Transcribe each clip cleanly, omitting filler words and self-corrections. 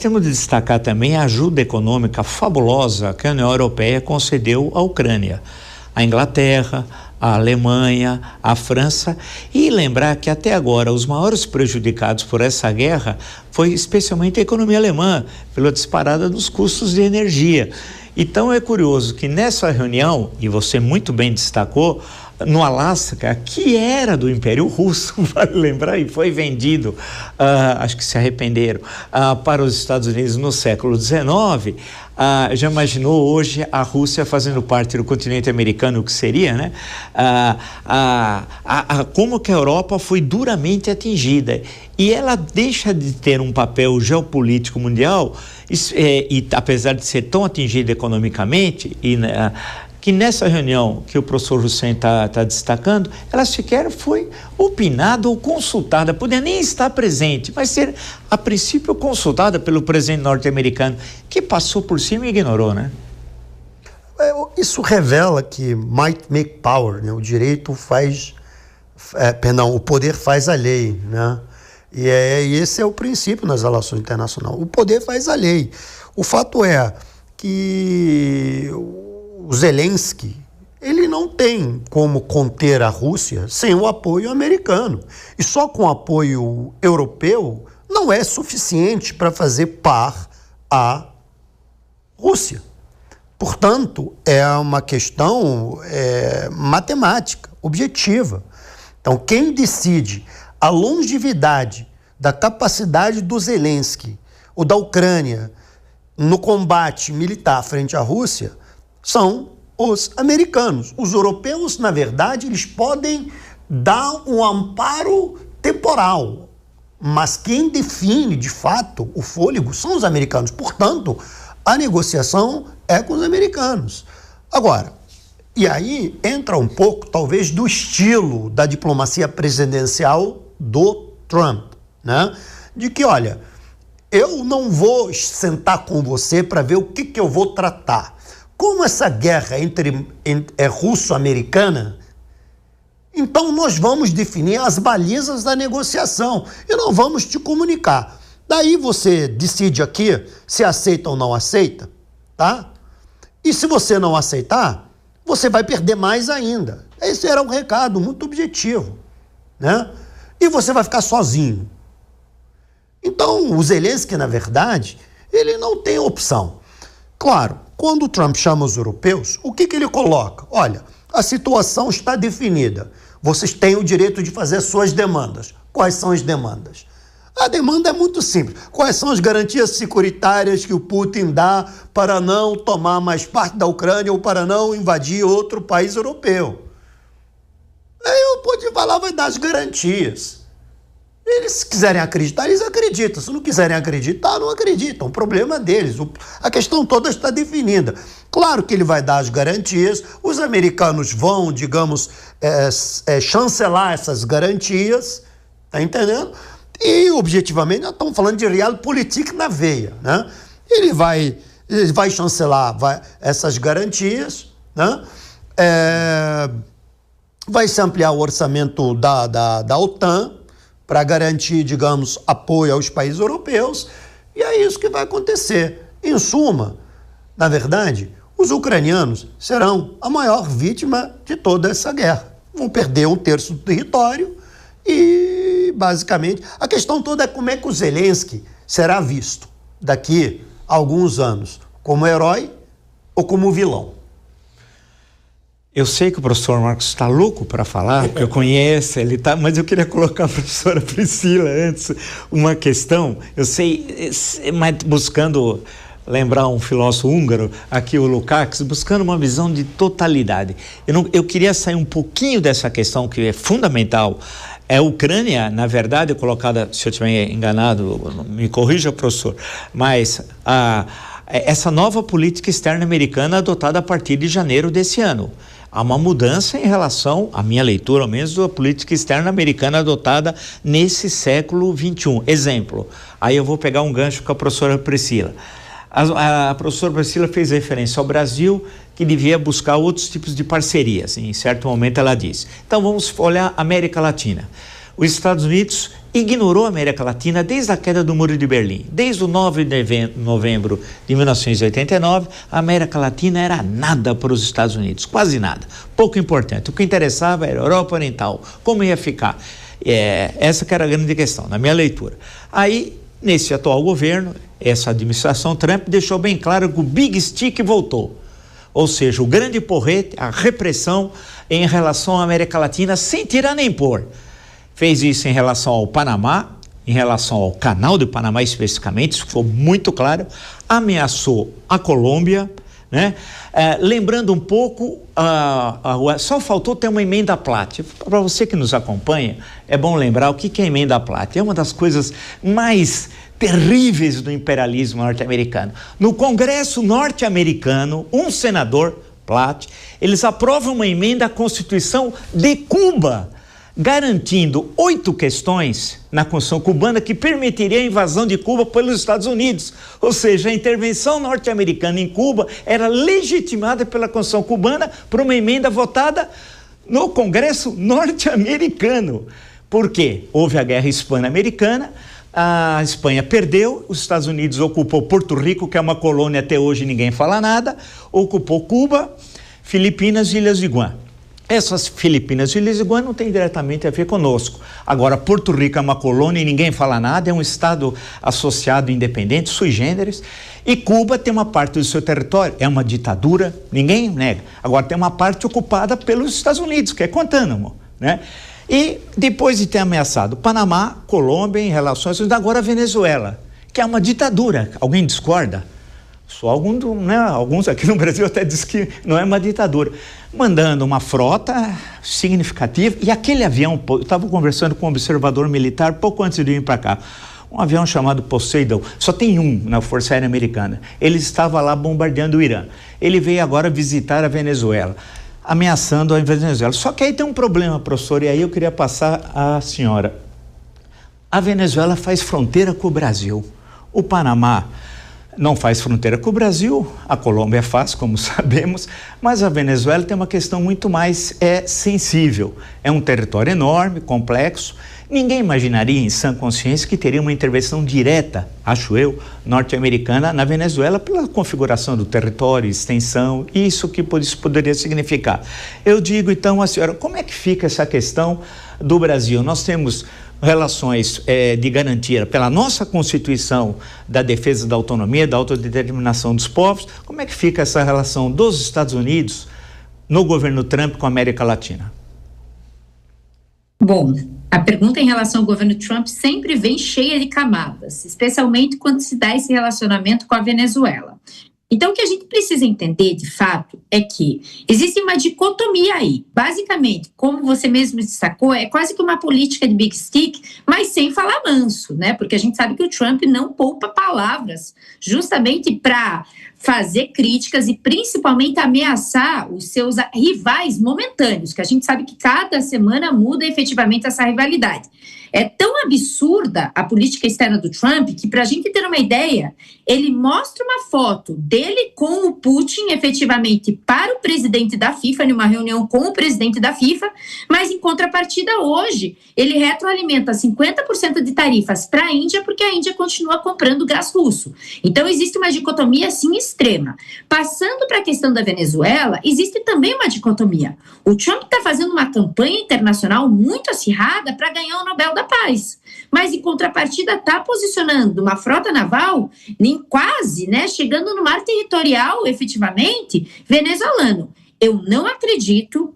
Temos de destacar também a ajuda econômica fabulosa que a União Europeia concedeu à Ucrânia, à Inglaterra, à Alemanha, à França, e lembrar que até agora os maiores prejudicados por essa guerra foi especialmente a economia alemã, pela disparada dos custos de energia. Então é curioso que nessa reunião, e você muito bem destacou, no Alasca, que era do Império Russo, vale lembrar, e foi vendido, acho que se arrependeram, para os Estados Unidos no século XIX, já imaginou hoje a Rússia fazendo parte do continente americano, o que seria, né? Como que a Europa foi duramente atingida. E ela deixa de ter um papel geopolítico mundial, e apesar de ser tão atingida economicamente, que nessa reunião que o professor Hussein está destacando, ela sequer foi opinada ou consultada, podia nem estar presente, mas ser, a princípio, consultada pelo presidente norte-americano, que passou por cima e ignorou, né? Isso revela que might make power, né? O poder faz a lei, né? E esse é o princípio nas relações internacionais. O poder faz a lei. O fato é que o Zelensky, ele não tem como conter a Rússia sem o apoio americano. E só com o apoio europeu não é suficiente para fazer par à Rússia. Portanto, é uma questão matemática, objetiva. Então, quem decide a longevidade da capacidade do Zelensky ou da Ucrânia no combate militar frente à Rússia são os americanos. Os europeus, na verdade, eles podem dar um amparo temporal, mas quem define, de fato, o fôlego são os americanos. Portanto, a negociação é com os americanos. Agora, e aí entra um pouco, talvez, do estilo da diplomacia presidencial do Trump, né? De que, olha, eu não vou sentar com você para ver o que eu vou tratar. Como essa guerra é russo-americana, então nós vamos definir as balizas da negociação e não vamos te comunicar. Daí você decide aqui se aceita ou não aceita, tá? E se você não aceitar, você vai perder mais ainda. Esse era um recado muito objetivo, né? E você vai ficar sozinho. Então, o Zelensky, na verdade, ele não tem opção. Claro, quando o Trump chama os europeus, o que ele coloca? Olha, a situação está definida. Vocês têm o direito de fazer suas demandas. Quais são as demandas? A demanda é muito simples. Quais são as garantias securitárias que o Putin dá para não tomar mais parte da Ucrânia ou para não invadir outro país europeu? Aí o Putin vai lá, vai dar as garantias. Eles, se quiserem acreditar, eles acreditam. Se não quiserem acreditar, não acreditam. O problema é deles. A questão toda está definida. Claro que ele vai dar as garantias. Os americanos vão, digamos, chancelar essas garantias. Tá entendendo? E, objetivamente, nós estamos falando de realpolitik na veia, né? Ele vai chancelar essas garantias, né? Vai se ampliar o orçamento da OTAN, para garantir, digamos, apoio aos países europeus, e é isso que vai acontecer. Em suma, na verdade, os ucranianos serão a maior vítima de toda essa guerra. Vão perder 1/3 do território e, basicamente, a questão toda é como é que o Zelensky será visto daqui a alguns anos, como herói ou como vilão. Eu sei que o professor Marcos está louco para falar, porque eu conheço, mas eu queria colocar a professora Priscila antes uma questão. Eu sei, mas buscando lembrar um filósofo húngaro, aqui o Lukács, buscando uma visão de totalidade. Eu queria sair um pouquinho dessa questão que é fundamental. A Ucrânia, na verdade, colocada, se eu estiver enganado, me corrija, professor, mas essa nova política externa americana adotada a partir de janeiro desse ano. Há uma mudança em relação, à minha leitura ao menos, da política externa americana adotada nesse século XXI. Exemplo, aí eu vou pegar um gancho com a professora Priscila. A professora Priscila fez referência ao Brasil, que devia buscar outros tipos de parcerias. Em certo momento ela disse. Então vamos olhar a América Latina. Os Estados Unidos ignorou a América Latina desde a queda do Muro de Berlim. Desde o 9 de novembro de 1989, a América Latina era nada para os Estados Unidos, quase nada, pouco importante. O que interessava era a Europa Oriental, como ia ficar. Essa que era a grande questão, na minha leitura. Aí, nesse atual governo, essa administração Trump deixou bem claro que o Big Stick voltou. Ou seja, o grande porrete, a repressão em relação à América Latina, sem tirar nem pôr. Fez isso em relação ao Panamá, em relação ao Canal do Panamá especificamente, isso ficou muito claro. Ameaçou a Colômbia, né? Lembrando um pouco, só faltou ter uma emenda Platt. Para você que nos acompanha, é bom lembrar o que é emenda Platt. É uma das coisas mais terríveis do imperialismo norte-americano. No Congresso norte-americano, um senador, Platt, eles aprovam uma emenda à Constituição de Cuba, garantindo 8 questões na Constituição cubana que permitiria a invasão de Cuba pelos Estados Unidos. Ou seja, a intervenção norte-americana em Cuba era legitimada pela Constituição cubana por uma emenda votada no Congresso norte-americano. Por quê? Houve a Guerra Hispano-Americana, a Espanha perdeu, os Estados Unidos ocupou Porto Rico, que é uma colônia até hoje ninguém fala nada, ocupou Cuba, Filipinas e Ilhas de Guam. Essas Filipinas e Ilhas de Guam não tem diretamente a ver conosco. Agora, Porto Rico é uma colônia e ninguém fala nada, é um estado associado independente, sui generis, e Cuba tem uma parte do seu território, é uma ditadura, ninguém nega. Agora, tem uma parte ocupada pelos Estados Unidos, que é Guantánamo, né? E depois de ter ameaçado Panamá, Colômbia, em relações, agora a Venezuela, que é uma ditadura. Alguém discorda? Só alguns aqui no Brasil até dizem que não é uma ditadura. Mandando uma frota significativa. E aquele avião, eu estava conversando com um observador militar pouco antes de vir para cá. Um avião chamado Poseidon, só tem um na Força Aérea Americana. Ele estava lá bombardeando o Irã. Ele veio agora visitar a Venezuela, ameaçando a Venezuela. Só que aí tem um problema, professor, e aí eu queria passar à senhora. A Venezuela faz fronteira com o Brasil. O Panamá não faz fronteira com o Brasil, a Colômbia faz, como sabemos, mas a Venezuela tem uma questão muito mais sensível. É um território enorme, complexo. Ninguém imaginaria em sã consciência que teria uma intervenção direta, acho eu, norte-americana na Venezuela pela configuração do território, extensão, isso que isso poderia significar. Eu digo então à senhora, como é que fica essa questão do Brasil? Nós temos relações de garantia pela nossa Constituição da defesa da autonomia, da autodeterminação dos povos. Como é que fica essa relação dos Estados Unidos no governo Trump com a América Latina? Bom, a pergunta em relação ao governo Trump sempre vem cheia de camadas, especialmente quando se dá esse relacionamento com a Venezuela. Então, o que a gente precisa entender, de fato, é que existe uma dicotomia aí. Basicamente, como você mesmo destacou, é quase que uma política de big stick, mas sem falar manso, né? Porque a gente sabe que o Trump não poupa palavras, justamente para fazer críticas e principalmente ameaçar os seus rivais momentâneos, que a gente sabe que cada semana muda efetivamente essa rivalidade. É tão absurda a política externa do Trump que, para a gente ter uma ideia, ele mostra uma foto dele com o Putin, efetivamente, para o presidente da FIFA, numa reunião com o presidente da FIFA, mas, em contrapartida, hoje, ele retroalimenta 50% de tarifas para a Índia, porque a Índia continua comprando gás russo. Então, existe uma dicotomia, assim, extrema. Passando para a questão da Venezuela, existe também uma dicotomia. O Trump está fazendo uma campanha internacional muito acirrada para ganhar o Nobel da Paz, mas em contrapartida está posicionando uma frota naval nem quase, né, chegando no mar territorial, efetivamente, venezuelano. Eu não acredito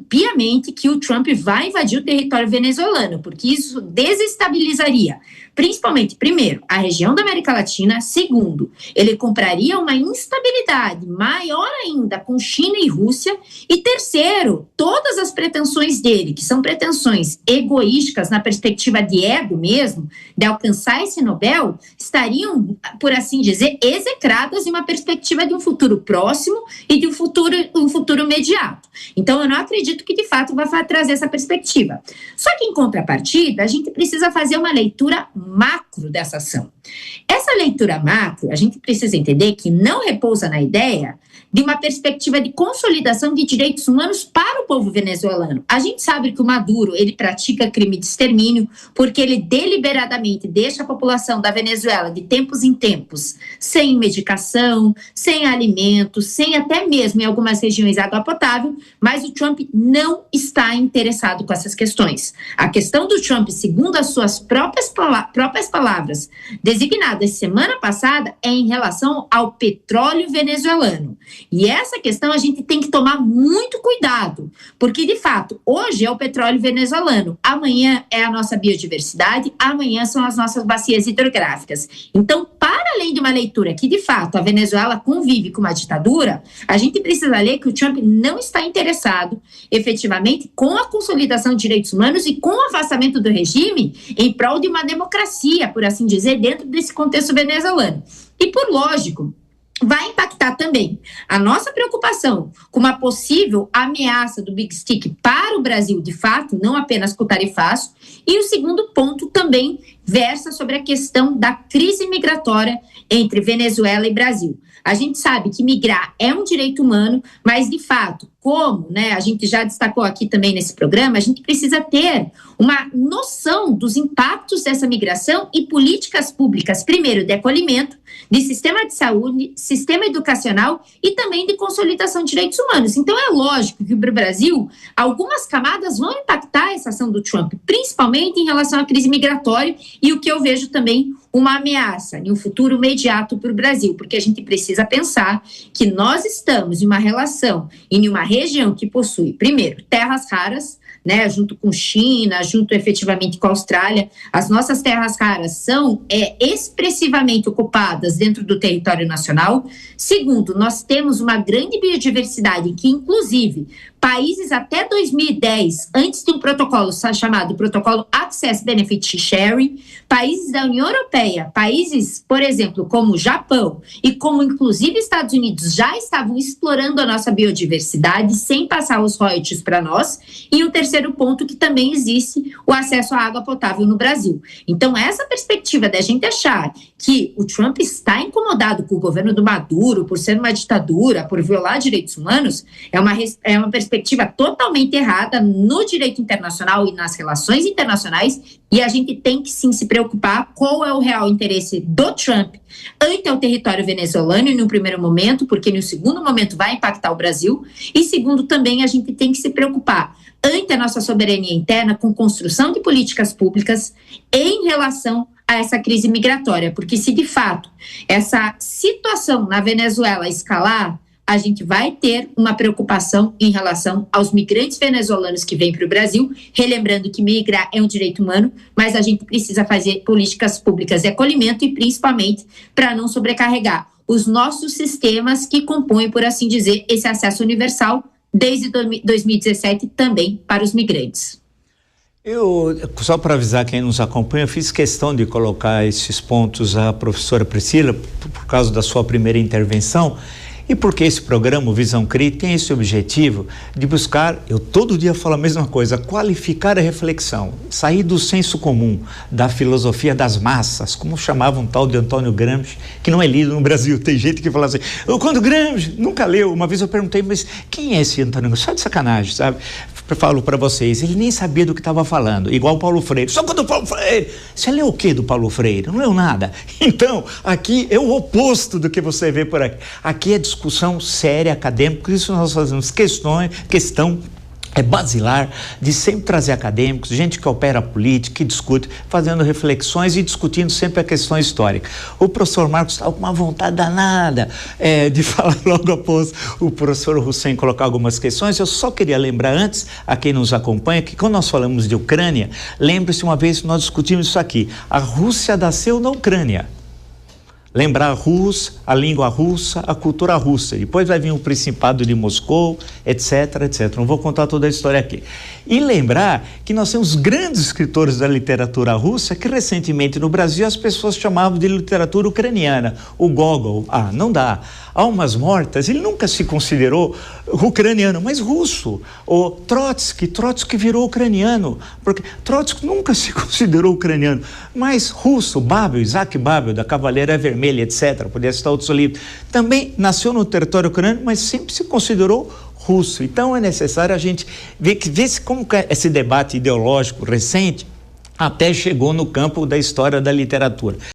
piamente que o Trump vai invadir o território venezuelano, porque isso desestabilizaria, principalmente, primeiro, a região da América Latina, segundo, ele compraria uma instabilidade maior ainda com China e Rússia, e terceiro, todas as pretensões dele, que são pretensões egoísticas na perspectiva de ego mesmo, de alcançar esse Nobel, estariam, por assim dizer, execradas em uma perspectiva de um futuro próximo e de um futuro imediato. Então, eu não acredito que, de fato, vai trazer essa perspectiva. Só que, em contrapartida, a gente precisa fazer uma leitura macro dessa ação. Essa leitura macro, a gente precisa entender que não repousa na ideia de uma perspectiva de consolidação de direitos humanos para o povo venezuelano. A gente sabe que o Maduro, ele pratica crime de extermínio porque ele deliberadamente deixa a população da Venezuela de tempos em tempos sem medicação, sem alimentos, sem até mesmo em algumas regiões água potável, mas o Trump não está interessado com essas questões. A questão do Trump, segundo as suas próprias palavras, designadas semana passada, é em relação ao petróleo venezuelano. E essa questão a gente tem que tomar muito cuidado, porque, de fato, hoje é o petróleo venezuelano, amanhã é a nossa biodiversidade, amanhã são as nossas bacias hidrográficas. Então, para além de uma leitura que, de fato, a Venezuela convive com uma ditadura, a gente precisa ler que o Trump não está interessado, efetivamente, com a consolidação de direitos humanos e com o afastamento do regime em prol de uma democracia, por assim dizer, dentro desse contexto venezuelano. E, por lógico, vai impactar também a nossa preocupação com uma possível ameaça do Big Stick para o Brasil, de fato, não apenas com o tarifaço. E o segundo ponto também versa sobre a questão da crise migratória entre Venezuela e Brasil. A gente sabe que migrar é um direito humano, mas, de fato, como, a gente já destacou aqui também nesse programa, a gente precisa ter uma noção dos impactos dessa migração e políticas públicas, primeiro, de acolhimento, de sistema de saúde, sistema educacional e também de consolidação de direitos humanos. Então, é lógico que para o Brasil, algumas camadas vão impactar essa ação do Trump, principalmente em relação à crise migratória e o que eu vejo também uma ameaça em um futuro imediato para o Brasil, porque a gente precisa pensar que nós estamos em uma relação, em uma região que possui, primeiro, terras raras, junto com China, junto efetivamente com a Austrália. As nossas terras raras são expressivamente ocupadas dentro do território nacional. Segundo, nós temos uma grande biodiversidade que, inclusive, países até 2010, antes de um protocolo chamado Protocolo Access Benefit Sharing, países da União Europeia, países, por exemplo, como o Japão e como, inclusive, Estados Unidos, já estavam explorando a nossa biodiversidade sem passar os royalties para nós. E o terceiro ponto, que também existe o acesso à água potável no Brasil. Então, essa perspectiva da gente achar que o Trump está incomodado com o governo do Maduro por ser uma ditadura, por violar direitos humanos, é uma perspectiva totalmente errada no direito internacional e nas relações internacionais, e a gente tem que sim se preocupar qual é o real interesse do Trump ante o território venezuelano no primeiro momento, porque no segundo momento vai impactar o Brasil, e segundo também a gente tem que se preocupar ante a nossa soberania interna com construção de políticas públicas em relação a essa crise migratória, porque se de fato essa situação na Venezuela escalar, a gente vai ter uma preocupação em relação aos migrantes venezuelanos que vêm para o Brasil, relembrando que migrar é um direito humano, mas a gente precisa fazer políticas públicas de acolhimento e principalmente para não sobrecarregar os nossos sistemas que compõem, por assim dizer, esse acesso universal desde 2017 também para os migrantes. Só para avisar quem nos acompanha, eu fiz questão de colocar esses pontos à professora Priscila por causa da sua primeira intervenção. E porque esse programa, o Visão CRI, tem esse objetivo de buscar, eu todo dia falo a mesma coisa, qualificar a reflexão, sair do senso comum, da filosofia das massas, como chamavam um tal de Antônio Gramsci, que não é lido no Brasil. Tem gente que fala assim, quando Gramsci nunca leu. Uma vez eu perguntei, mas quem é esse Antônio Gramsci? Só de sacanagem, sabe? Eu falo para vocês, ele nem sabia do que estava falando, igual o Paulo Freire. Só quando o Paulo Freire, você leu o que do Paulo Freire? Não leu nada. Então, aqui é o oposto do que você vê por aqui. Aqui é discussão séria, acadêmica, por isso nós fazemos questão basilar de sempre trazer acadêmicos, gente que opera a política, que discute, fazendo reflexões e discutindo sempre a questão histórica. O professor Marcos estava com uma vontade danada de falar logo após o professor Hussein colocar algumas questões. Eu só queria lembrar antes, a quem nos acompanha, que quando nós falamos de Ucrânia, lembre-se uma vez que nós discutimos isso aqui, a Rússia nasceu na Ucrânia. Lembrar a língua russa, a cultura russa. Depois vai vir o Principado de Moscou, etc, etc. Não vou contar toda a história aqui. E lembrar que nós temos grandes escritores da literatura russa que recentemente no Brasil as pessoas chamavam de literatura ucraniana. O Gogol, não dá. Almas Mortas, ele nunca se considerou ucraniano, mas russo. O Trotsky virou ucraniano, porque Trotsky nunca se considerou ucraniano, mas russo. Babel, Isaac Babel, da Cavaleira Vermelha, etc. Podia citar outros livros. Também nasceu no território ucraniano, mas sempre se considerou russo. Então é necessário a gente ver como esse debate ideológico recente até chegou no campo da história da literatura.